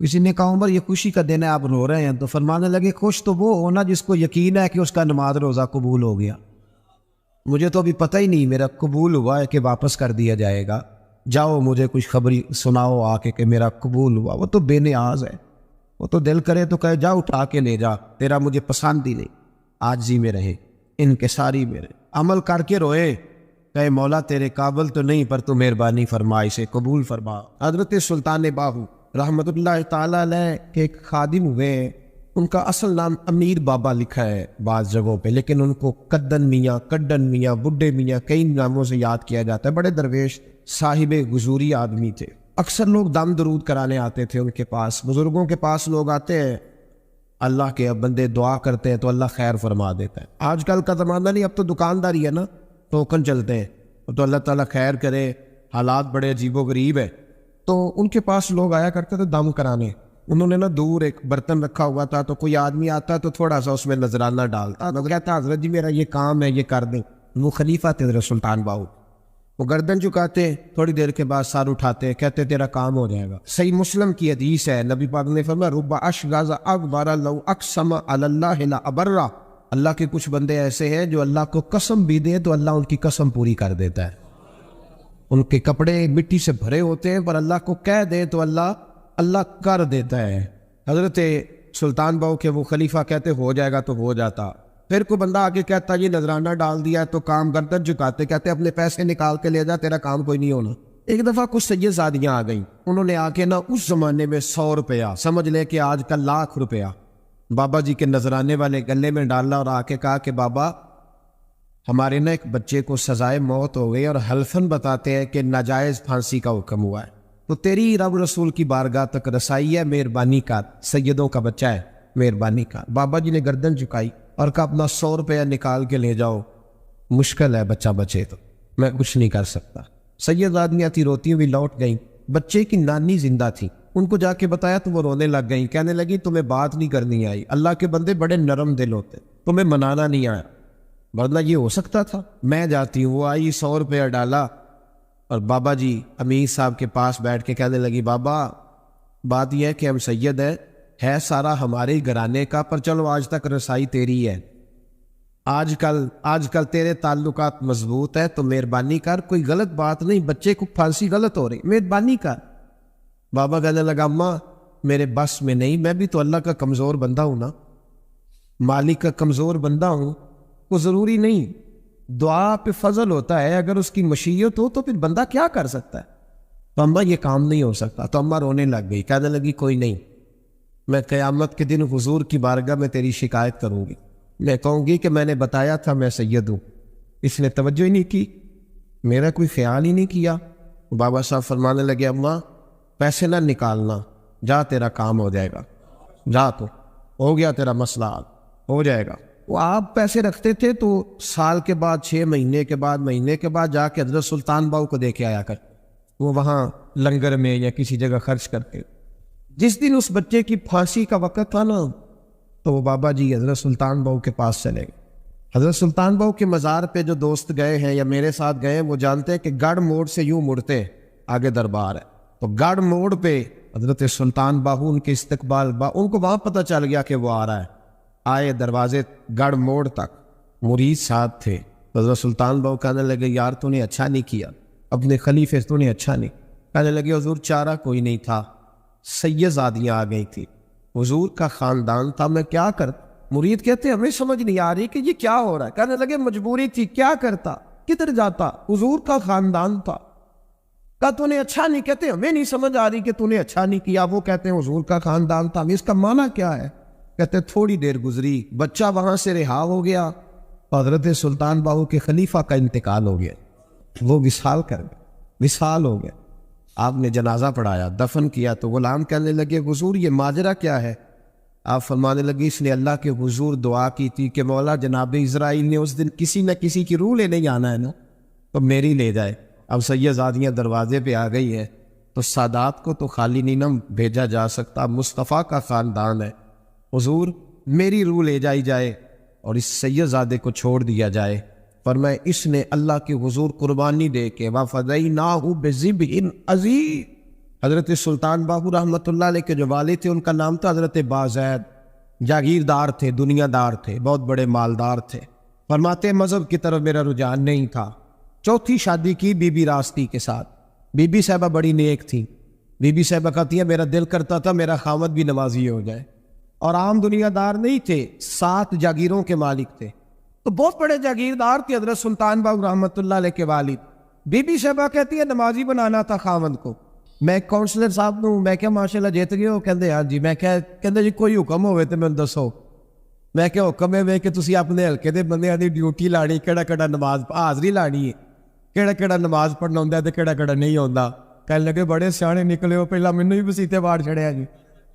کسی نے کہا عمر یہ خوشی کا دن ہے آپ رو رہے ہیں، تو فرمانے لگے خوش تو وہ ہونا جس کو یقین ہے کہ اس کا نماز روزہ قبول ہو گیا، مجھے تو ابھی پتہ ہی نہیں میرا قبول ہوا ہے کہ واپس کر دیا جائے گا، جاؤ مجھے کچھ خبری سناؤ آ کے کہ میرا قبول ہوا۔ وہ تو بے نیاز ہے، وہ تو دل کرے تو کہے جا اٹھا کے لے جا، تیرا مجھے پسند ہی نہیں، عاجزی میں رہے، انکساری میں رہے، عمل کر کے روئے، کہے مولا تیرے قابل تو نہیں پر تو مہربانی فرما، اسے قبول فرما۔ حضرت سلطان باہو رحمت اللہ تعالیٰ علیہ کے ایک خادم ہوئے ہیں، ان کا اصل نام امیر بابا لکھا ہے بعض جگہوں پہ، لیکن ان کو کدن میاں، کڈن میاں، بڈھے میاں کئی ناموں سے یاد کیا جاتا ہے۔ بڑے درویش صاحب حضوری آدمی تھے، اکثر لوگ دم درود کرانے آتے تھے ان کے پاس، بزرگوں کے پاس لوگ آتے ہیں، اللہ کے بندے دعا کرتے ہیں تو اللہ خیر فرما دیتا ہے۔ آج کل کا زمانہ نہیں، اب تو دکانداری ہے نا، ٹوکن چلتے ہیں، تو اللہ تعالیٰ خیر کرے، حالات بڑے عجیب و غریب ہے، تو ان کے پاس لوگ آیا کرتے تھے دم کرانے۔ انہوں نے نا دور ایک برتن رکھا ہوا تھا، تو کوئی آدمی آتا تو تھوڑا سا اس میں نذرانہ ڈالتا، تو کہتا حضرت جی میرا یہ کام ہے، یہ کر دیں۔ وہ خلیفہ تھے حضرت سلطان باہو، وہ گردن چکاتے، تھوڑی دیر کے بعد سر اٹھاتے، کہتے تیرا کام ہو جائے گا۔ صحیح مسلم کی حدیث ہے، نبی پاک نے فرمایا رب اشغاز اکبر لو اقسم علی اللہ لا ابرہ، اللہ کے کچھ بندے ایسے ہیں جو اللہ کو قسم بھی دے تو اللہ ان کی قسم پوری کر دیتا ہے، ان کے کپڑے مٹی سے بھرے ہوتے ہیں پر اللہ کو کہہ دے تو اللہ کر دیتا ہے۔ حضرت سلطان باہو کے وہ خلیفہ کہتے ہو جائے گا تو ہو جاتا، پھر کوئی بندہ آگے کہتا یہ نذرانہ ڈال دیا ہے تو کام گردن جھکاتے، کہتے اپنے پیسے نکال کے لے جا، تیرا کام کوئی نہیں ہونا۔ ایک دفعہ کچھ سید زادیاں آ گئیں، انہوں نے آ کے نا اس زمانے میں 100 روپیہ، سمجھ لے کہ آج کل 1,00,000 روپیہ بابا جی کے نذرانے والے گلے میں ڈالا اور آ کے کہا کہ بابا ہمارے نا ایک بچے کو سزائے موت ہو گئی اور حلفاً بتاتے ہیں کہ ناجائز پھانسی کا حکم ہوا ہے، تو تیری رب رسول کی بارگاہ تک رسائی ہے، مہربانی کر، سیدوں کا بچہ ہے، مہربانی کر۔ بابا جی نے گردن جھکائی اور کہا اپنا 100 روپیہ نکال کے لے جاؤ، مشکل ہے بچہ بچے تو میں کچھ نہیں کر سکتا۔ سید آدمیاں تھی روتی ہوئی لوٹ گئیں، بچے کی نانی زندہ تھی، ان کو جا کے بتایا تو وہ رونے لگ گئیں، کہنے لگی تمہیں بات نہیں کرنی آئی، اللہ کے بندے بڑے نرم دل ہوتے، تمہیں منانا نہیں آیا، ورنہ یہ ہو سکتا تھا۔ میں جاتی ہوں، وہ آئی 100 روپیہ ڈالا اور بابا جی امیر صاحب کے پاس بیٹھ کے کہنے لگی بابا بات یہ ہے کہ ہم سید ہے سارا ہمارے گھرانے کا، پر چلو آج تک رسائی تیری ہے، آج کل تیرے تعلقات مضبوط ہے تو مہربانی کر، کوئی غلط بات نہیں، بچے کو پھانسی غلط ہو رہی، مہربانی کر۔ بابا کہنے لگا اماں میرے بس میں نہیں، میں بھی تو اللہ کا کمزور بندہ ہوں نا، مالک کا کمزور بندہ ہوں، وہ ضروری نہیں، دعا پہ فضل ہوتا ہے، اگر اس کی مشیت ہو تو پھر بندہ کیا کر سکتا ہے، تو اماں یہ کام نہیں ہو سکتا۔ تو اماں رونے لگ گئی، کہنے لگی کوئی نہیں، میں قیامت کے دن حضور کی بارگاہ میں تیری شکایت کروں گی، میں کہوں گی کہ میں نے بتایا تھا میں سید ہوں، اس نے توجہ ہی نہیں کی، میرا کوئی خیال ہی نہیں کیا۔ بابا صاحب فرمانے لگے اماں پیسے نہ نکالنا، جا تیرا کام ہو جائے گا، جا تو ہو گیا تیرا مسئلہ ہو جائے گا۔ وہ آپ پیسے رکھتے تھے تو سال کے بعد 6 مہینے کے بعد مہینے کے بعد جا کے حضرت سلطان باہو کو دے کے آیا کر، وہ وہاں لنگر میں یا کسی جگہ خرچ کرتے۔ جس دن اس بچے کی پھانسی کا وقت تھا نا تو وہ بابا جی حضرت سلطان باہو کے پاس چلے گئے۔ حضرت سلطان باہو کے مزار پہ جو دوست گئے ہیں یا میرے ساتھ گئے ہیں وہ جانتے ہیں کہ گڑھ موڑ سے یوں مڑتے آگے دربار ہے، تو گڑھ موڑ پہ حضرت سلطان باہو ان کے استقبال ان کو وہاں پتہ چل گیا کہ وہ آ رہا ہے، آئے دروازے گڑھ موڑ تک، مرید ساتھ تھے۔ حضرت سلطان باہو کہنے لگے یار تو نے اچھا نہیں کیا، اپنے خلیفے تو نے اچھا نہیں۔ کہنے لگے حضور چارہ کوئی نہیں تھا، سید زادیاں آ گئی تھی، حضور کا خاندان تھا، میں کیا کرتا؟ مرید کہتے ہمیں سمجھ نہیں آ رہی کہ یہ کیا ہو رہا ہے۔ کہنے لگے مجبوری تھی، کیا کرتا، کدھر جاتا، حضور کا خاندان تھا۔ کہا تو نے اچھا نہیں، کہتے ہمیں نہیں سمجھ آ رہی کہ تو نے اچھا نہیں کیا، وہ کہتے ہیں حضور کا خاندان تھا، اس کا معنی کیا ہے؟ کہتے تھوڑی دیر گزری، بچہ وہاں سے رہا ہو گیا، حضرت سلطان باہو کے خلیفہ کا انتقال ہو گیا، وہ وصال کر گئے، وصال ہو گیا۔ آپ نے جنازہ پڑھایا، دفن کیا، تو غلام کہنے لگے حضور یہ ماجرا کیا ہے؟ آپ فرمانے لگے اس نے اللہ کے حضور دعا کی تھی کہ مولا جناب اسرائیل نے اس دن کسی نہ کسی کی روح لینے جانا ہے نا، تو میری لے جائے۔ اب سید زادیاں دروازے پہ آ گئی ہے تو سادات کو تو خالی نہیں نہ بھیجا جا سکتا، مصطفیٰ کا خاندان ہے، حضور میری روح لے جائی جائے اور اس سید زادے کو چھوڑ دیا جائے۔ فرمائے اس نے اللہ کے حضور قربانی دے کے وَفَدَيْنَاهُ بِذِبْحٍ عَظِيمٍ، حضرت سلطان باہو رحمۃ اللہ علیہ کے جو والد تھے ان کا نام تھا حضرت بازید، جاگیردار تھے، دنیا دار تھے، بہت بڑے مالدار تھے۔ فرماتے مذہب کی طرف میرا رجحان نہیں تھا۔ چوتھی شادی کی بی بی راستی کے ساتھ۔ بی بی صاحبہ بڑی نیک تھی۔ بی بی صاحبہ کہتی ہے میرا دل کرتا تھا میرا خامد بھی نمازی ہو جائے، اور عام دنیا دار نہیں تھے، 7 جاگیروں کے مالک تھے، تو بہت بڑے جاگیردار تھے حضرت سلطان باہو رحمۃ اللہ علیہ کے والد۔ بی بی صاحبہ کہتی ہے نمازی بنانا تھا خامد کو۔ میں کونسلر صاحب نوں میں کیا ماشاءاللہ جیت گئے ہو؟ کہندے ہاں جی۔ میں کہندے جی کوئی حکم ہوئے تو میں دسو۔ میں کیا حکم ہے کہ تسی اپنے ہلکے دے بندیاں دی ڈیوٹی لانی، کیڑا نماز حاضری لانی ہے، کیڑا نماز پڑھنا ہوندا تے کیڑا نہیں ہوندا۔ کہنے لگے بڑے سیانے نکلے ہو، پہلا مینوں ہی مسیتے باڑ چھڑیا جی،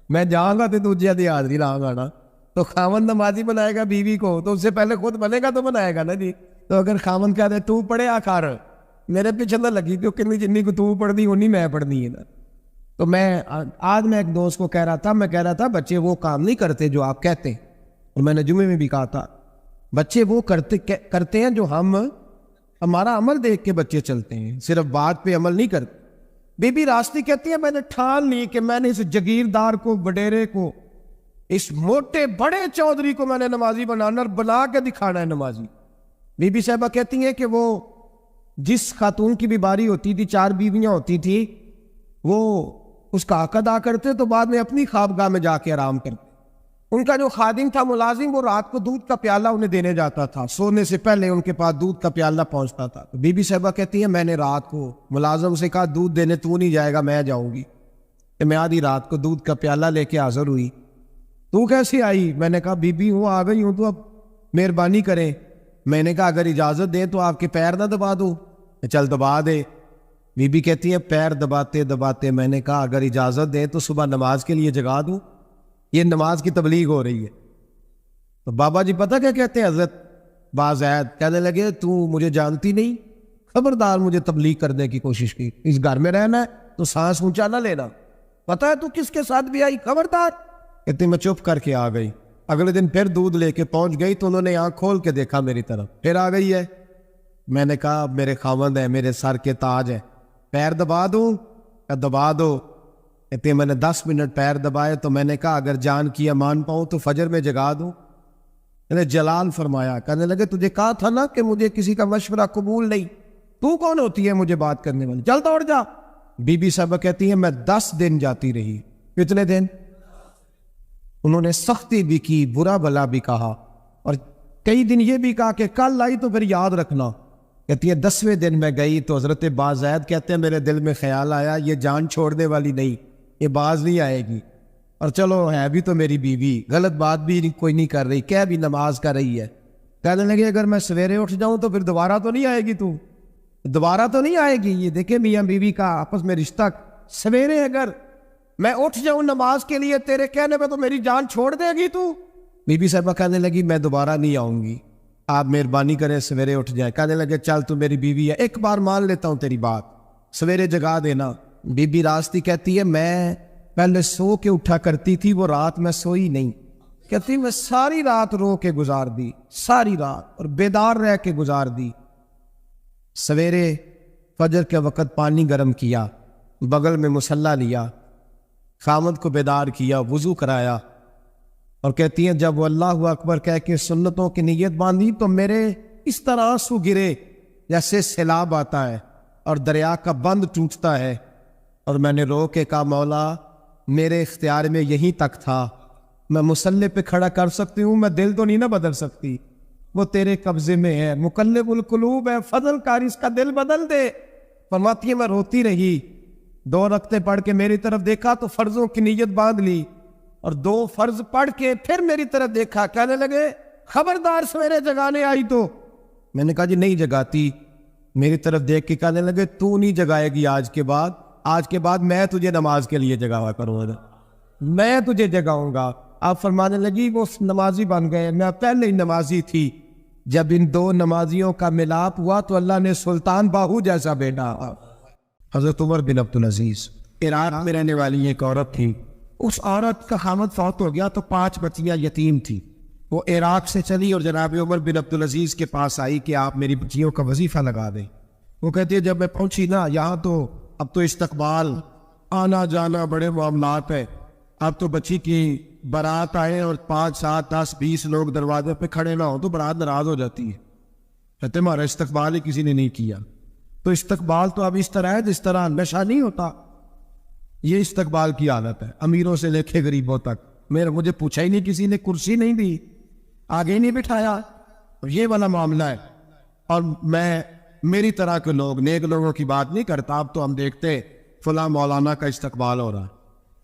میں جاؤں گا تو دوجے دی حاضری لاؤں گا نا۔ تو خاوند نمازی بنائے گا بیوی کو تو اس سے پہلے خود بنے گا تو بنائے گا نا جی۔ تو اگر خاوند کہہ دے تو پڑھیا کر، میرے پیچھے نہ لگی تو کنی جنی کو تو پڑھنی اونی میں پڑھنی ہے نا۔ تو آج میں ایک دوست کو کہہ رہا تھا بچے وہ کام نہیں کرتے جو آپ کہتے ہیں، اور میں نے جمعے میں بھی کہا تھا بچے وہ کرتے ہیں جو ہمارا عمل دیکھ کے بچے چلتے ہیں، صرف بات پہ عمل نہیں کرتے۔ بی بی راستی کہتی ہے میں نے ٹھان لی کہ میں نے اس جگیردار کو، وڈیرے کو، اس موٹے بڑے چودھری کو میں نے نمازی بنانا اور بنا کے دکھانا ہے نمازی۔ بی بی صاحبہ کہتی ہیں کہ وہ جس خاتون کی بھی باری ہوتی تھی، 4 بیویاں ہوتی تھی، وہ اس کا حق ادا کرتے تو بعد میں اپنی خوابگاہ میں جا کے آرام کرتے۔ ان کا جو خادم تھا ملازم، وہ رات کو دودھ کا پیالہ انہیں دینے جاتا تھا، سونے سے پہلے ان کے پاس دودھ کا پیالہ پہنچتا تھا۔ تو بی بی صاحبہ کہتی ہے میں نے رات کو ملازم سے کہا دودھ دینے تو نہیں جائے گا، میں جاؤں گی۔ کہ میں آدھی رات کو دودھ کا پیالہ لے کے حاضر ہوئی۔ تو کیسے آئی؟ میں نے کہا بی بی ہوں، آ گئی ہوں، تو اب مہربانی کریں۔ میں نے کہا اگر اجازت دیں تو آپ کے پیر نہ دبا دوں۔ چل دبا دے۔ بی بی کہتی ہے پیر دباتے دباتے میں نے کہا اگر اجازت دیں تو صبح نماز کے لیے جگا دوں، یہ نماز کی تبلیغ ہو رہی ہے۔ تو بابا جی پتہ کیا کہتے ہیں حضرت بازید؟ کہنے لگے تو مجھے جانتی نہیں، خبردار مجھے تبلیغ کرنے کی کوشش کی، اس گھر میں رہنا ہے تو سانس اونچا نہ لینا، پتہ ہے تو کس کے ساتھ بھی آئی، خبردار۔ کہتے میں چپ کر کے آ گئی۔ اگلے دن پھر دودھ لے کے پہنچ گئی تو انہوں نے آنکھ کھول کے دیکھا میری طرف، پھر آ گئی ہے۔ میں نے کہا میرے خاوند ہے، میرے سر کے تاج ہے، پیر دبا دوں؟ دبا دو۔ کہتے میں نے 10 منٹ پیر دبائے تو میں نے کہا اگر جان کی امان پاؤں تو فجر میں جگا دوں۔ میں نے جلال فرمایا، کہنے لگے تجھے کہا تھا نا کہ مجھے کسی کا مشورہ قبول نہیں، تو کون ہوتی ہے مجھے بات کرنے والی، چل دوڑ جا۔ بی بی صاحبہ کہتی ہے میں 10 دن جاتی رہی۔ کتنے دن؟ انہوں نے سختی بھی کی، برا بھلا بھی کہا، اور کئی دن یہ بھی کہا کہ کل آئی تو پھر یاد رکھنا۔ کہتی ہے 10ویں دن میں گئی تو حضرت بازید کہتے ہیں میرے دل میں خیال آیا یہ جان چھوڑنے والی نہیں، یہ باز نہیں آئے گی، اور چلو ہے بھی تو میری بیوی، غلط بات بھی کوئی نہیں کر رہی، کہہ بھی نماز کر رہی ہے۔ کہنے لگے اگر میں سویرے اٹھ جاؤں تو پھر دوبارہ تو نہیں آئے گی، تو دوبارہ تو نہیں آئے گی۔ یہ دیکھیں میاں بیوی کا آپس میں رشتہ، سویرے اگر میں اٹھ جاؤں نماز کے لیے تیرے کہنے پہ تو میری جان چھوڑ دے گی تو؟ بی بی صاحبہ کہنے لگی میں دوبارہ نہیں آؤں گی، آپ مہربانی کریں سویرے اٹھ جائیں۔ کہنے لگے چل تو میری بیوی ہے، ایک بار مان لیتا ہوں تیری بات، سویرے جگا دینا۔ بی بی راستی کہتی ہے میں پہلے سو کے اٹھا کرتی تھی، وہ رات میں سوئی نہیں۔ کہتی میں ساری رات رو کے گزار دی، ساری رات، اور بیدار رہ کے گزار دی۔ سویرے فجر کے وقت پانی گرم کیا، بغل میں مصلی لیا، خامد کو بیدار کیا، وضو کرایا، اور کہتی ہیں جب وہ اللہ اکبر کہہ کے سنتوں کی نیت باندھی تو میرے اس طرح آنسو گرے جیسے سیلاب آتا ہے اور دریا کا بند ٹوٹتا ہے، اور میں نے رو کے کہا مولا میرے اختیار میں یہیں تک تھا، میں مصلی پہ کھڑا کر سکتی ہوں، میں دل تو نہیں نہ بدل سکتی، وہ تیرے قبضے میں ہے، مقلب القلوب ہے، فضل کار اس کا دل بدل دے۔ فرماتی ہے میں روتی رہی، 2 رکعتیں پڑھ کے میری طرف دیکھا تو فرضوں کی نیت باندھ لی، اور 2 فرض پڑھ کے پھر میری طرف دیکھا، کہنے لگے خبردار سویرے جگانے آئی تو؟ میں نے کہا جی نہیں جگاتی۔ میری طرف دیکھ کے کہنے لگے تو نہیں جگائے گی آج کے بعد میں تجھے نماز کے لیے جگاوا کروں گا، میں تجھے جگاؤں گا۔ آپ فرمانے لگی وہ نمازی بن گئے، میں پہلے ہی نمازی تھی، جب ان 2 نمازیوں کا ملاپ ہوا تو اللہ نے سلطان باہو جیسا بیٹا۔ حضرت عمر بن عبدالعزیز عراق میں رہنے والی ایک عورت تھی، اس عورت کا خامد فوت ہو گیا تو 5 بچیاں یتیم تھی، وہ عراق سے چلی اور جناب عمر بن عبدالعزیز کے پاس آئی کہ آپ میری بچیوں کا وظیفہ لگا دیں۔ وہ کہتی ہے جب میں پہنچی نا یہاں تو اب تو استقبال، آنا جانا بڑے معاملات ہیں. اب تو بچی کی بارات آئے اور 5 7 10 20 لوگ دروازے پہ کھڑے نہ ہو تو بارات ناراض ہو جاتی ہے, کہتے ہمارا استقبال ہی کسی نے نہیں کیا. تو استقبال تو اب اس طرح ہے جس طرح نشہ نہیں ہوتا, یہ استقبال کی عادت ہے, امیروں سے لے کے غریبوں تک. مجھے پوچھا ہی نہیں کسی نے, کرسی نہیں دی, آگے ہی نہیں بٹھایا, یہ والا معاملہ ہے. اور میں میری طرح کے لوگ, نیک لوگوں کی بات نہیں کرتا. اب تو ہم دیکھتے فلاں مولانا کا استقبال ہو رہا ہے,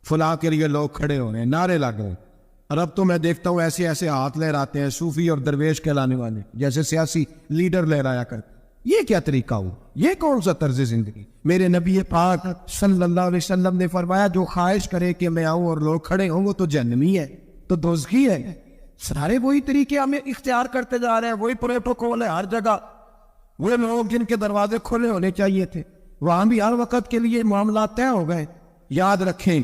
فلاں کے لیے لوگ کھڑے ہو رہے ہیں, نعرے لگ رہے ہیں. اور اب تو میں دیکھتا ہوں ایسے ایسے ہاتھ لہراتے ہیں صوفی اور درویش کہلانے والے, جیسے سیاسی لیڈر لہرایا کرتے. یہ کیا طریقہ ہو, یہ کون سا طرز زندگی؟ میرے نبی پاک صلی اللہ علیہ وسلم نے فرمایا جو خواہش کرے کہ میں آؤں اور لوگ کھڑے ہوں وہ تو جہنمی ہے, تو دوزخی ہے. سارے وہی طریقے ہمیں اختیار کرتے جا رہے ہیں, وہی پروٹوکول ہے ہر جگہ. وہ لوگ جن کے دروازے کھلے ہونے چاہیے تھے وہاں بھی ہر وقت کے لیے معاملات طے ہو گئے. یاد رکھیں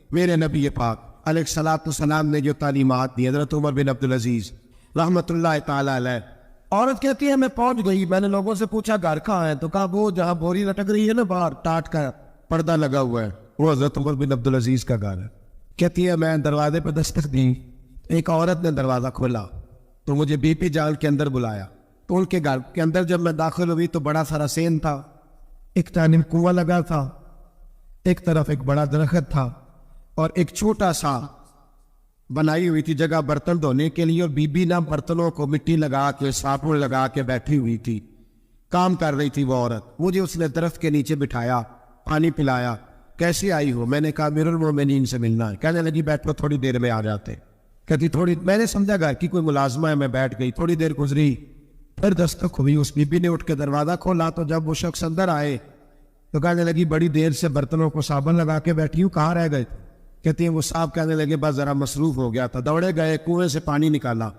میرے نبی پاک علیہ الصلوۃ والسلام نے جو تعلیمات دی, حضرت عمر بن عبدالعزیز رحمۃ اللہ تعالی علیہ, عورت کہتی ہے میں پہنچ گئی, میں نے لوگوں سے پوچھا گھر کہاں ہے, تو کہا وہ جہاں بوری لٹک رہی ہے نا باہر ٹاٹ کا پردہ لگا ہوا ہے وہ حضرت عمر بن عبدالعزیز کا گھر ہے. کہتی ہے میں دروازے پہ دستک دی, ایک عورت نے دروازہ کھولا تو مجھے بی پی جال کے اندر بلایا. تو ان کے گھر کے اندر جب میں داخل ہوئی تو بڑا سارا سین تھا, ایک جانب کنواں لگا تھا, ایک طرف ایک بڑا درخت تھا, اور ایک چھوٹا سا بنائی ہوئی تھی جگہ برتن دھونے کے لیے. اور بی بی نہ برتنوں کو مٹی لگا کے صابن لگا کے بیٹھی ہوئی تھی, کام کر رہی تھی وہ عورت. مجھے اس نے درخت کے نیچے بٹھایا, پانی پلایا. کیسے آئی ہو؟ میں نے کہا امیر المومنین سے ملنا ہے. کہنے لگی بیٹھو تھوڑی دیر میں آ جاتے. کہتی تھوڑی, میں نے سمجھا گھر کی کوئی ملازمہ ہے, میں بیٹھ گئی. تھوڑی دیر گزری, پھر دستک ہوئی, اس بی بی نے اٹھ کے دروازہ کھولا. تو جب وہ شخص اندر آئے تو کہنے لگی بڑی دیر سے برتنوں کو صابن لگا کے بیٹھی ہوں, کہاں رہ گئے؟ کہتی ہیں وہ صاحب کہنے لگے بس ذرا مصروف ہو گیا تھا. دوڑے گئے, کنویں سے پانی نکالا,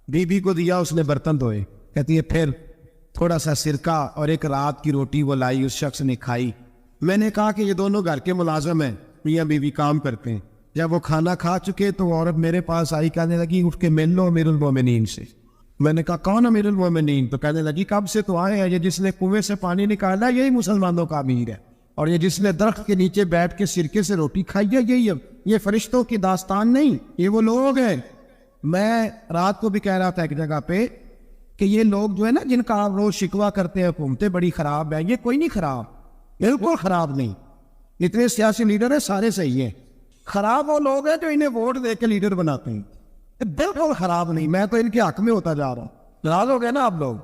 بی بی کو دیا, اس نے برتن دھوئے. کہتی ہے پھر تھوڑا سا سرکہ اور ایک رات کی روٹی وہ لائی, اس شخص نے کھائی. میں نے کہا کہ یہ دونوں گھر کے ملازم ہیں, میاں بیوی کام کرتے ہیں. جب وہ کھانا کھا چکے تو عورت میرے پاس آئی, کہنے لگی اٹھ کے مل لو امیر المومنین سے. میں نے کہا کون امیر المومنین؟ تو کہنے لگی کب سے تو آئے ہیں, یہ جس نے کنویں سے پانی نکالا یہی مسلمانوں کا امیر ہے, اور یہ جس نے درخت کے نیچے بیٹھ کے سرکے سے روٹی کھائی ہے یہی. یہ فرشتوں کی داستان نہیں, یہ وہ لوگ ہیں. میں رات کو بھی کہہ رہا تھا ایک جگہ پہ کہ یہ لوگ جو ہے نا جن کا آپ روز شکوہ کرتے ہیں حکومتیں بڑی خراب ہیں, یہ کوئی نہیں خراب, بالکل خراب نہیں. اتنے سیاسی لیڈر ہیں سارے صحیح ہیں. خراب وہ لوگ ہیں جو انہیں ووٹ دے کے لیڈر بناتے ہیں, بالکل خراب نہیں. میں تو ان کے حق میں ہوتا جا رہا ہوں. ناراض ہو گئے نا آپ لوگ,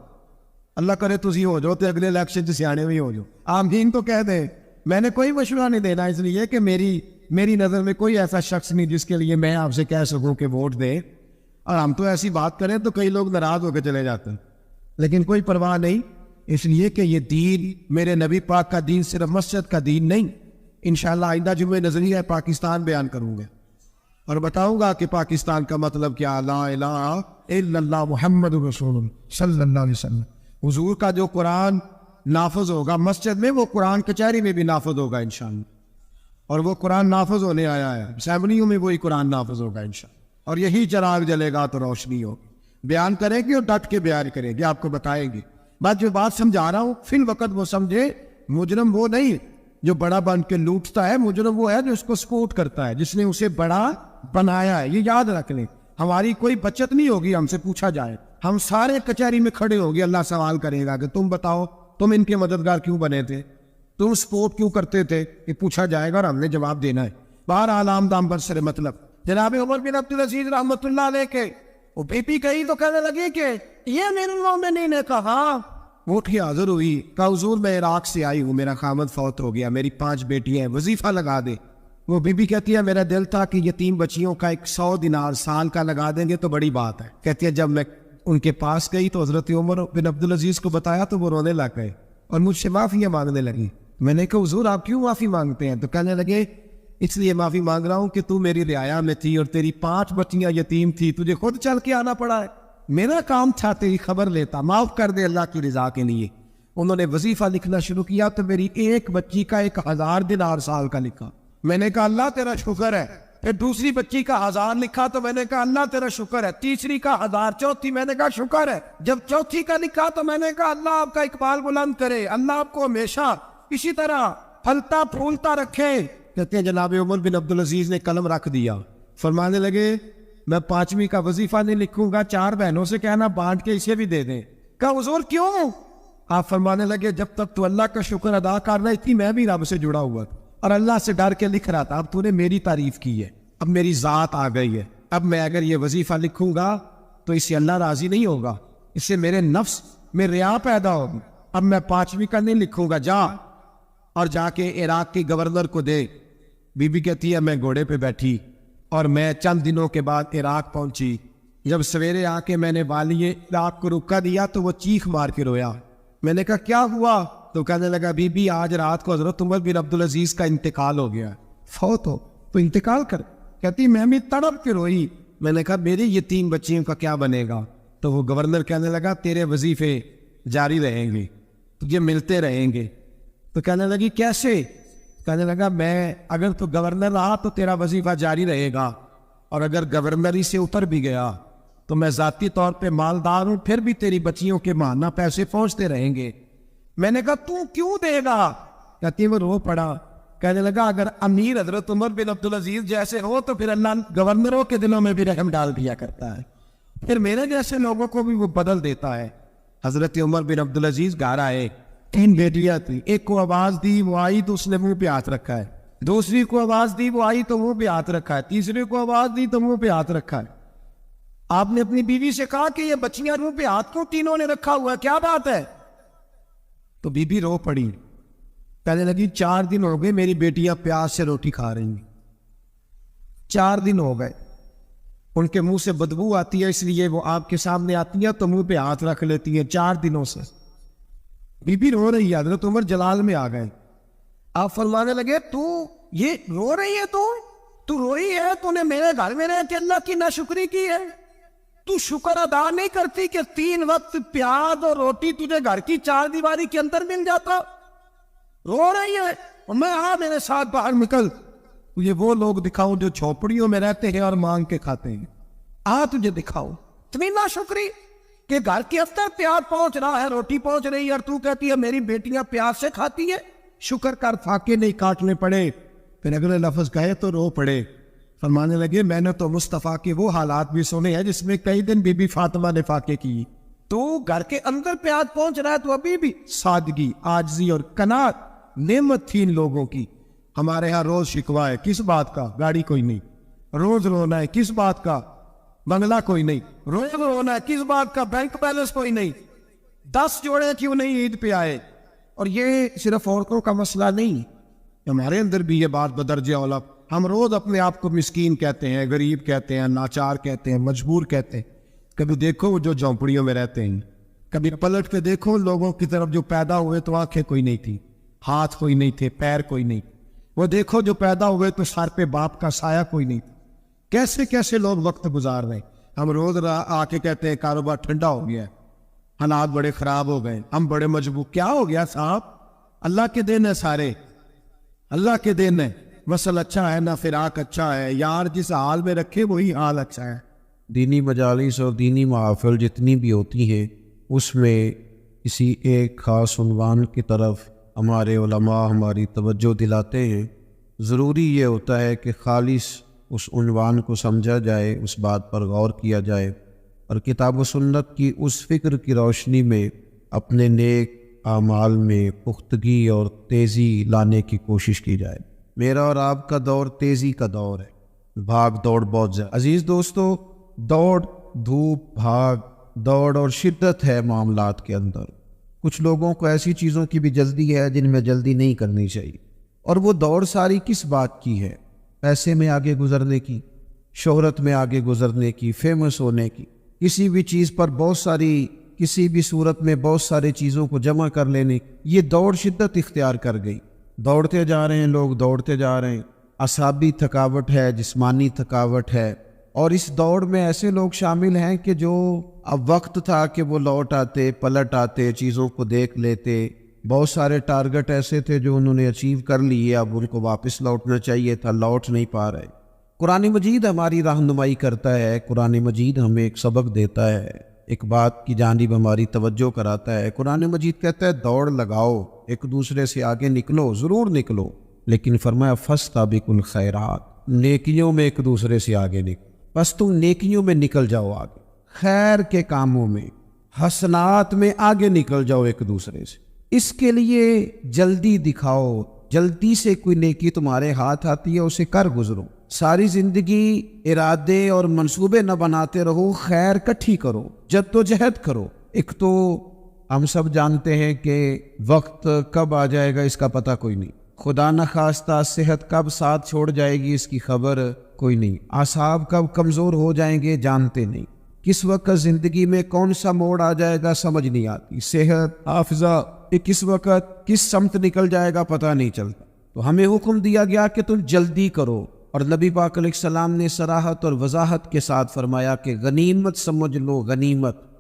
اللہ کرے تجھی ہو جاؤ تو اگلے الیکشن سے سیانے میں ہی ہو جاؤ. آمین تو کہہ دیں. میں نے کوئی مشورہ نہیں دینا, اس لیے کہ میری نظر میں کوئی ایسا شخص نہیں جس کے لیے میں آپ سے کہہ سکوں کہ ووٹ دے. اور ہم تو ایسی بات کریں تو کئی لوگ ناراض ہو کے چلے جاتے ہیں, لیکن کوئی پرواہ نہیں, اس لیے کہ یہ دین میرے نبی پاک کا دین صرف مسجد کا دین نہیں. انشاءاللہ آئندہ جمعہ نظریہ پاکستان بیان کروں گا اور بتاؤں گا کہ پاکستان کا مطلب کیا, لا الہ الا اللہ محمد رسول اللہ صلی اللہ علیہ وسلم. حضور کا جو قرآن نافذ ہوگا مسجد میں, وہ قرآن کچہری میں بھی نافذ ہوگا انشاءاللہ. اور وہ قرآن نافذ ہونے آیا ہے, اسمبلیوں میں وہی قرآن نافذ ہوگا انشاءاللہ. اور یہی چراغ جلے گا تو روشنی ہوگی. بیان کریں گے اور ڈٹ کے بیان کریں گے, آپ کو بتائیں گے. جو بات سمجھا رہا ہوں فی الوقت وہ سمجھے, مجرم وہ نہیں جو بڑا بن کے لوٹتا ہے, مجرم وہ ہے جو اس کو سپورٹ کرتا ہے, جس نے اسے بڑا بنایا ہے. یہ یاد رکھ لیں. ہماری کوئی بچت نہیں ہوگی ہم سے پوچھا جائے, ہم سارے کچہری میں کھڑے ہوگے, اللہ سوال کرے گا کہ تم بتاؤ تم ان کے مددگار کیوں بنے تھے, تم سپورٹ کیوں کرتے تھے, یہ پوچھا جائے گا اور ہم نے جواب دینا ہے. بہرحال عام دام پر سر مطلب جناب عمر بن عبدالعزیز رحمۃ اللہ علیہ کے وہ بی پی کہی تو کہنے لگی کہ یہ امیر المومنین نے کہا. وہ اٹھ کے حاضر ہوئی, کہا حضور میں عراق سے آئی ہوں, میرا خامد فوت ہو گیا, میری 5 بیٹیاں ہیں, وظیفہ لگا دے. وہ بی بی کہتی ہے میرا دل تھا کہ یتیم بچیوں کا 100 دینار سال کا لگا دیں گے تو بڑی بات ہے. کہتی ہے جب میں ان کے پاس گئی تو حضرت عمر بن عبدالعزیز کو بتایا تو وہ رونے لگ گئے اور مجھ سے معافیاں مانگنے لگی. میں نے کہا حضور آپ کیوں معافی مانگتے ہیں؟ تو کہنے لگے اس لیے معافی مانگ رہا ہوں کہ تو میری رعایا میں تھی اور تیری 5 بچیاں یتیم تھی, تجھے خود چل کے آنا پڑا ہے. میرا کام تھا تیری خبر لیتا, معاف کر دے اللہ کی رضا کے لیے. انہوں نے وظیفہ لکھنا شروع کیا تو میری ایک بچی کا 1000 دینار سال کا لکھا. میں نے کہا اللہ تیرا شکر ہے. پھر دوسری بچی کا 1000 لکھا تو میں نے کہا اللہ تیرا شکر ہے. تیسری کا 1000, چوتھی میں نے کہا شکر ہے. جب چوتھی کا لکھا تو میں نے کہا اللہ آپ کا اقبال بلند کرے, اللہ آپ کو ہمیشہ اسی طرح پھلتا پھولتا رکھے, کہتے ہیں جناب عمر بن عبدالعزیز نے قلم رکھ دیا، فرمانے لگے میں 5ویں کا وظیفہ نہیں لکھوں گا، 4 بہنوں سے کہنا بانٹ کے اسے بھی دے دیں۔ کہا حضور کیوں؟ آپ فرمانے لگے جب تک تو اللہ کا شکر ادا کر رہی تھی میں بھی رب سے جڑا ہوا تھا اور اللہ سے ڈر کے لکھ رہا تھا، اب تو نے میری تعریف کی ہے، اب میری ذات آ گئی ہے، اب میں اگر یہ وظیفہ لکھوں گا تو اس سے اللہ راضی نہیں ہوگا، اس سے میرے نفس میں ریا پیدا ہوگی، اب میں 5ویں کا نہیں لکھوں گا، جا اور جا کے عراق کے گورنر کو دے۔ بی بی کہتی ہے میں گھوڑے پہ بیٹھی اور میں چند دنوں کے بعد عراق پہنچی، جب سویرے آ کے میں نے والی عراق کو رکا دیا تو وہ چیخ مار کے رویا۔ میں نے کہا کیا ہوا؟ تو کہنے لگا بی بی آج رات کو حضرت عمر بن عبدالعزیز کا انتقال ہو گیا، فوت ہو تو انتقال کر۔ کہتی میں بھی تڑپ کے روئی۔ میں نے کہا میری یہ 3 بچیوں کا کیا بنے گا؟ تو وہ گورنر کہنے لگا تیرے وظیفے جاری رہیں گے، تجھے ملتے رہیں گے۔ تو کہنے لگی کیسے؟ کہنے لگا میں اگر تو گورنر رہا تو تیرا وظیفہ جاری رہے گا، اور اگر گورنری سے اتر بھی گیا تو میں ذاتی طور پہ مالدار ہوں، پھر بھی تیری بچیوں کے ماہانہ پیسے پہنچتے رہیں گے۔ میں نے کہا تو کیوں دے گا؟ کہتی وہ رو پڑا۔ کہنے لگا اگر امیر حضرت عمر بن عبدالعزیز جیسے ہو تو پھر اللہ گورنروں کے دلوں میں بھی رحم ڈال دیا کرتا ہے، پھر میرے جیسے لوگوں کو بھی وہ بدل دیتا ہے۔ حضرت عمر بن عبدالعزیز گھر آئے، 3 بیٹیاں تھیں، ایک کو آواز دی وہ آئی تو اس نے منہ پہ ہاتھ رکھا ہے، دوسری کو آواز دی وہ آئی تو منہ پہ ہاتھ رکھا ہے، تیسری کو آواز دی تو منہ پہ ہاتھ رکھا ہے۔ آپ نے اپنی بیوی سے کہا کہ یہ بچیاں منہ پہ ہاتھ کیوں تینوں نے رکھا ہوا ہے، کیا بات ہے؟ تو بی بی رو پڑی، کہنے لگی 4 دن ہو گئے میری بیٹیاں پیاس سے روٹی کھا رہی ہیں، 4 دن ہو گئے، ان کے منہ سے بدبو آتی ہے، اس لیے وہ آپ کے سامنے آتی ہیں تو منہ پہ ہاتھ رکھ لیتی ہیں 4 دنوں سے۔ بی بی رو رہی ہے، حضرت عمر جلال میں آ گئے۔ آپ فرمانے لگے تو یہ رو رہی ہے، تو روئی ہے، تو نے میرے گھر میں رہ کے اللہ کی ناشکری کی ہے، تو شکر ادا نہیں کرتی کہ 3 وقت پیاز اور روٹی تجھے گھر کی 4 دیواری کے اندر مل جاتا؟ رو رہی ہے، اور میں میرے ساتھ باہر نکل، تجھے وہ لوگ دکھاؤں جو جھونپڑیوں میں رہتے ہیں اور مانگ کے کھاتے ہیں، تجھے دکھاؤ اتنی ناشکری کہ گھر کے اندر پیاز پہنچ رہا ہے، روٹی پہنچ رہی ہے، اور تو کہتی ہے میری بیٹیاں پیاز سے کھاتی ہے، شکر کر فاقے نہیں کاٹنے پڑے۔ پھر اگلے لفظ کہے تو رو پڑے۔ فرمانے لگے میں نے تو مصطفیٰ کے وہ حالات بھی سنے ہیں جس میں کئی دن بی بی فاطمہ نے فاقے کی، تو گھر کے اندر پیاز پہنچ رہا ہے تو ابھی بھی سادگی، عاجزی اور قناعت نعمت تھی ان لوگوں کی۔ ہمارے ہاں روز شکوا ہے، کس بات کا؟ گاڑی کوئی نہیں، روز رونا ہے، کس بات کا؟ بنگلہ کوئی نہیں، روز رونا ہے، کس بات کا؟ بینک بیلنس کوئی نہیں، 10 جوڑے کیوں نہیں عید پہ آئے؟ اور یہ صرف عورتوں کا مسئلہ نہیں، ہمارے اندر بھی یہ بات بدرجہ اولا، ہم روز اپنے آپ کو مسکین کہتے ہیں، غریب کہتے ہیں، ناچار کہتے ہیں، مجبور کہتے ہیں۔ کبھی دیکھو جو جھونپڑیوں میں رہتے ہیں، کبھی پلٹ کے دیکھو لوگوں کی طرف جو پیدا ہوئے تو آنکھیں کوئی نہیں تھی، ہاتھ کوئی نہیں تھے، پیر کوئی نہیں، وہ دیکھو جو پیدا ہوئے تو سر پہ باپ کا سایہ کوئی نہیں، کیسے کیسے لوگ وقت گزار رہے ہیں۔ ہم روز آ کے کہتے ہیں کاروبار ٹھنڈا ہو گیا ہے، حالات بڑے خراب ہو گئے، ہم بڑے مجبور۔ کیا ہو گیا صاحب؟ اللہ کے دن ہے، سارے اللہ کے دن ہے، مسل اچھا ہے نہ فراق اچھا ہے، یار جس حال میں رکھے وہی حال اچھا ہے۔ دینی مجالس اور دینی محافل جتنی بھی ہوتی ہیں اس میں کسی ایک خاص عنوان کی طرف ہمارے علماء ہماری توجہ دلاتے ہیں۔ ضروری یہ ہوتا ہے کہ خالص اس عنوان کو سمجھا جائے، اس بات پر غور کیا جائے، اور کتاب و سنت کی اس فکر کی روشنی میں اپنے نیک اعمال میں پختگی اور تیزی لانے کی کوشش کی جائے۔ میرا اور آپ کا دور تیزی کا دور ہے، بھاگ دوڑ بہت زیادہ۔ عزیز دوستو، دوڑ دھوپ، بھاگ دوڑ اور شدت ہے معاملات کے اندر۔ کچھ لوگوں کو ایسی چیزوں کی بھی جلدی ہے جن میں جلدی نہیں کرنی چاہیے، اور وہ دوڑ ساری کس بات کی ہے؟ پیسے میں آگے گزرنے کی، شہرت میں آگے گزرنے کی، فیمس ہونے کی، کسی بھی چیز پر بہت ساری، کسی بھی صورت میں بہت ساری چیزوں کو جمع کر لینے کی۔ یہ دوڑ شدت اختیار کر گئی، دوڑتے جا رہے ہیں لوگ، دوڑتے جا رہے ہیں، اعصابی تھکاوٹ ہے، جسمانی تھکاوٹ ہے، اور اس دوڑ میں ایسے لوگ شامل ہیں کہ جو اب وقت تھا کہ وہ لوٹ آتے، پلٹ آتے، چیزوں کو دیکھ لیتے، بہت سارے ٹارگٹ ایسے تھے جو انہوں نے اچیو کر لیے، اب ان کو واپس لوٹنا چاہیے تھا، لوٹ نہیں پا رہے۔ قرآن مجید ہماری رہنمائی کرتا ہے، قرآن مجید ہمیں ایک سبق دیتا ہے، ایک بات کی جانب ہماری توجہ کراتا ہے۔ قرآن مجید کہتا ہے دوڑ لگاؤ، ایک دوسرے سے آگے نکلو، ضرور نکلو، لیکن فرمایا فاستبقوا الخیرات، نیکیوں میں ایک دوسرے سے آگے نکل، بس تم نیکیوں میں نکل جاؤ آگے، خیر کے کاموں میں، حسنات میں آگے نکل جاؤ ایک دوسرے سے۔ اس کے لیے جلدی دکھاؤ، جلدی سے کوئی نیکی تمہارے ہاتھ آتی ہے اسے کر گزرو، ساری زندگی ارادے اور منصوبے نہ بناتے رہو، خیر کٹھی کرو، جد و جہد کرو۔ ایک تو ہم سب جانتے ہیں کہ وقت کب آ جائے گا اس کا پتہ کوئی نہیں، خدا نخواستہ صحت کب ساتھ چھوڑ جائے گی اس کی خبر کوئی نہیں، اعصاب کب کمزور ہو جائیں گے جانتے نہیں، کس وقت زندگی میں کون سا موڑ آ جائے گا سمجھ نہیں آتی، صحت حافظہ کہ کس وقت کس سمت نکل جائے گا پتہ نہیں چلتا۔ تو ہمیں حکم دیا گیا کہ تم جلدی کرو، اور نبی پاک علیہ السلام نے صراحت اور وضاحت کے ساتھ فرمایا کہ غنیمت سمجھ لو،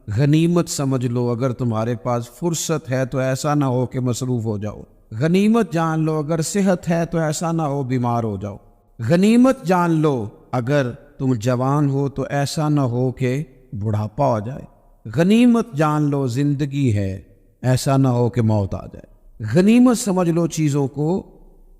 غنیمت سمجھ لو، اگر تمہارے پاس فرصت ہے تو ایسا نہ ہو کہ مصروف ہو جاؤ، غنیمت جان لو اگر صحت ہے تو ایسا نہ ہو بیمار ہو جاؤ، غنیمت جان لو اگر تم جوان ہو تو ایسا نہ ہو کہ بڑھاپا ہو جائے، غنیمت جان لو زندگی ہے ایسا نہ ہو کہ موت آ جائے، غنیمت سمجھ لو چیزوں کو،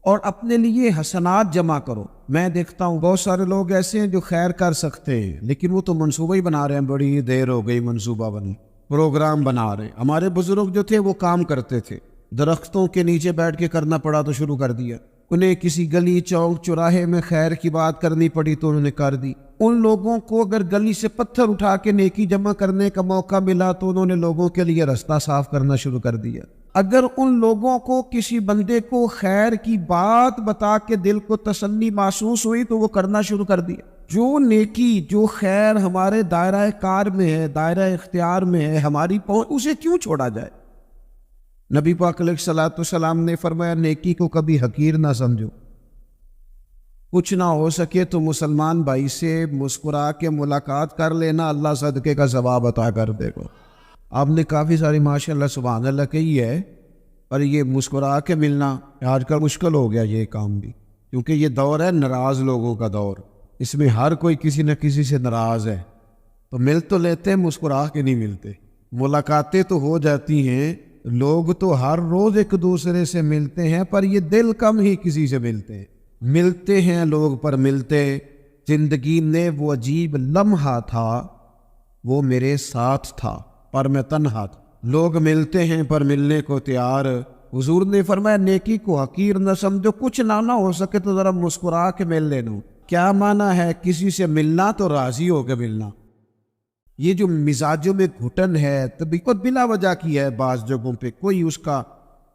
اور اپنے لیے حسنات جمع کرو۔ میں دیکھتا ہوں بہت سارے لوگ ایسے ہیں جو خیر کر سکتے ہیں لیکن وہ تو منصوبہ ہی بنا رہے ہیں، بڑی دیر ہو گئی منصوبہ بنے، پروگرام بنا رہے ہیں۔ ہمارے بزرگ جو تھے وہ کام کرتے تھے، درختوں کے نیچے بیٹھ کے کرنا پڑا تو شروع کر دیا، انہیں کسی گلی چوک چوراہے میں خیر کی بات کرنی پڑی تو انہوں نے کر دی، ان لوگوں کو اگر گلی سے پتھر اٹھا کے نیکی جمع کرنے کا موقع ملا تو انہوں نے لوگوں کے لیے راستہ صاف کرنا شروع کر دیا، اگر ان لوگوں کو کسی بندے کو خیر کی بات بتا کے دل کو تسلی محسوس ہوئی تو وہ کرنا شروع کر دیا۔ جو نیکی جو خیر ہمارے دائرہ کار میں ہے، دائرہ اختیار میں ہے، ہماری پہنچ، اسے کیوں چھوڑا جائے؟ نبی پاک علیہ الصلوۃ والسلام نے فرمایا نیکی کو کبھی حقیر نہ سمجھو، کچھ نہ ہو سکے تو مسلمان بھائی سے مسکرا کے ملاقات کر لینا، اللہ صدقے کا ثواب عطا کر دے گا۔ آپ نے کافی ساری ماشاءاللہ سبحان اللہ کہی ہے، پر یہ مسکرا کے ملنا آج کل مشکل ہو گیا یہ کام بھی، کیونکہ یہ دور ہے ناراض لوگوں کا دور، اس میں ہر کوئی کسی نہ کسی سے ناراض ہے، تو مل تو لیتے ہیں مسکرا کے نہیں ملتے، ملاقاتیں تو ہو جاتی ہیں، لوگ تو ہر روز ایک دوسرے سے ملتے ہیں پر یہ دل کم ہی کسی سے ملتے ہیں لوگ، پر ملتے زندگی میں وہ عجیب لمحہ تھا، وہ میرے ساتھ تھا پر میں تنہا تھا، لوگ ملتے ہیں پر ملنے کو تیار۔ حضور نے فرمایا نیکی کو حقیر نہ سمجھو، کچھ نہ ہو سکے تو ذرا مسکرا کے مل لینا۔ کیا معنی ہے کسی سے ملنا تو راضی ہو کے ملنا، یہ جو مزاجوں میں گھٹن ہے طبیعت بلا وجہ کی ہے، بعض جگہوں پہ کوئی اس کا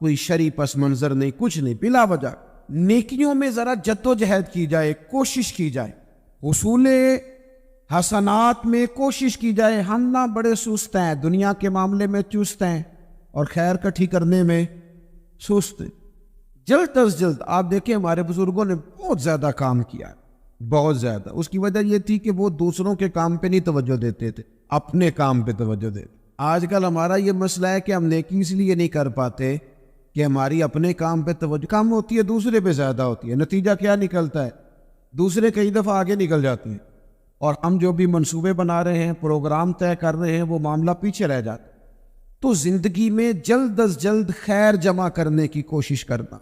کوئی شرعی پس منظر نہیں، کچھ نہیں، بلا وجہ۔ نیکیوں میں ذرا جد و جہد کی جائے، کوشش کی جائے، حصول حسنات میں کوشش کی جائے۔ ہم نہ بڑے سست ہیں، دنیا کے معاملے میں چست ہیں اور خیر کٹھی کرنے میں سست ہیں۔ جلد از جلد آپ دیکھیں ہمارے بزرگوں نے بہت زیادہ کام کیا ہے، بہت زیادہ۔ اس کی وجہ یہ تھی کہ وہ دوسروں کے کام پہ نہیں توجہ دیتے تھے، اپنے کام پہ توجہ دیتے۔ آج کل ہمارا یہ مسئلہ ہے کہ ہم نیکی اس لیے نہیں کر پاتے کہ ہماری اپنے کام پہ توجہ کم ہوتی ہے، دوسرے پہ زیادہ ہوتی ہے۔ نتیجہ کیا نکلتا ہے؟ دوسرے کئی دفعہ آگے نکل جاتے ہیں اور ہم جو بھی منصوبے بنا رہے ہیں، پروگرام طے کر رہے ہیں، وہ معاملہ پیچھے رہ جاتا ہے۔ تو زندگی میں جلد از جلد خیر جمع کرنے کی کوشش کرنا،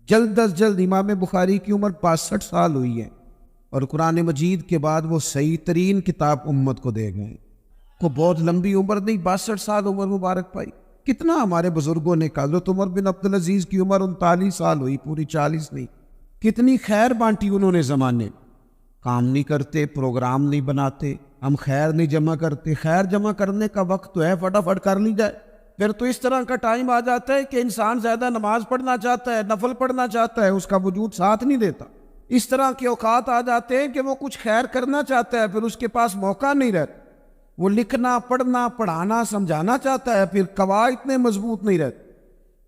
جلد از جلد۔ امام بخاری کی عمر 65 سال ہوئی ہے اور قرآن مجید کے بعد وہ صحیح ترین کتاب امت کو دے گئے، کو بہت لمبی عمر نہیں، 62 سال عمر مبارک پائی۔ کتنا ہمارے بزرگوں نے کہا، حضرت عمر بن عبدالعزیز کی عمر 39 سال ہوئی، پوری 40 نہیں۔ کتنی خیر بانٹی انہوں نے زمانے، کام نہیں کرتے، پروگرام نہیں بناتے، ہم خیر نہیں جمع کرتے۔ خیر جمع کرنے کا وقت تو ہے، فٹافٹ کر لی جائے۔ پھر تو اس طرح کا ٹائم آ جاتا ہے کہ انسان زیادہ نماز پڑھنا چاہتا ہے، نفل پڑھنا چاہتا ہے، اس کا وجود ساتھ نہیں دیتا۔ اس طرح کے اوقات آ جاتے ہیں کہ وہ کچھ خیر کرنا چاہتا ہے، پھر اس کے پاس موقع نہیں رہتا۔ وہ لکھنا، پڑھنا، پڑھانا، سمجھانا چاہتا ہے، پھر قواعد اتنے مضبوط نہیں رہتے۔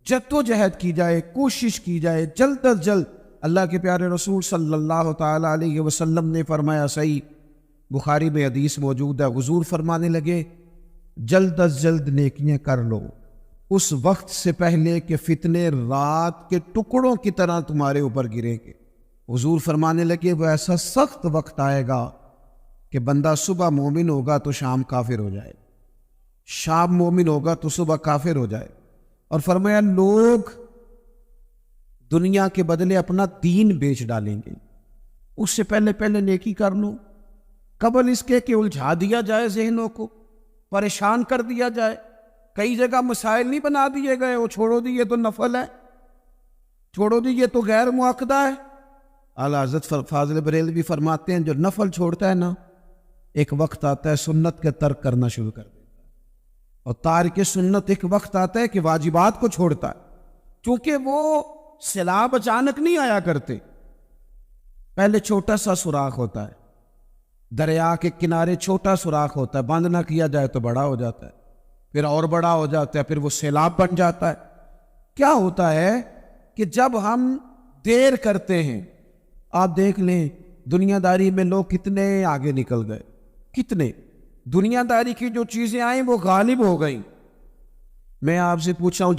جد و جہد کی جائے، کوشش کی جائے، جلد از جلد۔ اللہ کے پیارے رسول صلی اللہ تعالیٰ علیہ وسلم نے فرمایا، صحیح بخاری میں حدیث موجود ہے، حضور فرمانے لگے جلد از جلد نیکیاں کر لو اس وقت سے پہلے کہ فتنے رات کے ٹکڑوں کی طرح تمہارے اوپر گریں گے۔ حضور فرمانے لگے وہ ایسا سخت وقت آئے گا کہ بندہ صبح مومن ہوگا تو شام کافر ہو جائے، شام مومن ہوگا تو صبح کافر ہو جائے۔ اور فرمایا لوگ دنیا کے بدلے اپنا دین بیچ ڈالیں گے. اس سے پہلے نیکی کر لو قبل اس کے کہ الجھا دیا جائے ذہنوں کو, پریشان کر دیا جائے. کئی جگہ مسائل نہیں بنا دیے گئے, وہ چھوڑو دی یہ تو نفل ہے, چھوڑو دی یہ تو غیر مؤکدہ ہے. اعلیٰ حضرت فاضل بریلوی فرماتے ہیں جو نفل چھوڑتا ہے نا, ایک وقت آتا ہے سنت کے ترک کرنا شروع کر دیتا ہے, اور تارک سنت ایک وقت آتا ہے کہ واجبات کو چھوڑتا ہے. چونکہ وہ سیلاب اچانک نہیں آیا کرتے, پہلے چھوٹا سا سوراخ ہوتا ہے, دریا کے کنارے چھوٹا سوراخ ہوتا ہے, بند نہ کیا جائے تو بڑا ہو جاتا ہے, پھر اور بڑا ہو جاتا ہے, پھر وہ سیلاب بن جاتا ہے. کیا ہوتا ہے کہ جب ہم دیر کرتے ہیں, آپ دیکھ لیں دنیا داری میں لوگ کتنے آگے نکل گئے, کتنے دنیا داری کی جو چیزیں آئیں وہ غالب ہو گئیں. میں آپ سے پوچھ رہا ہوں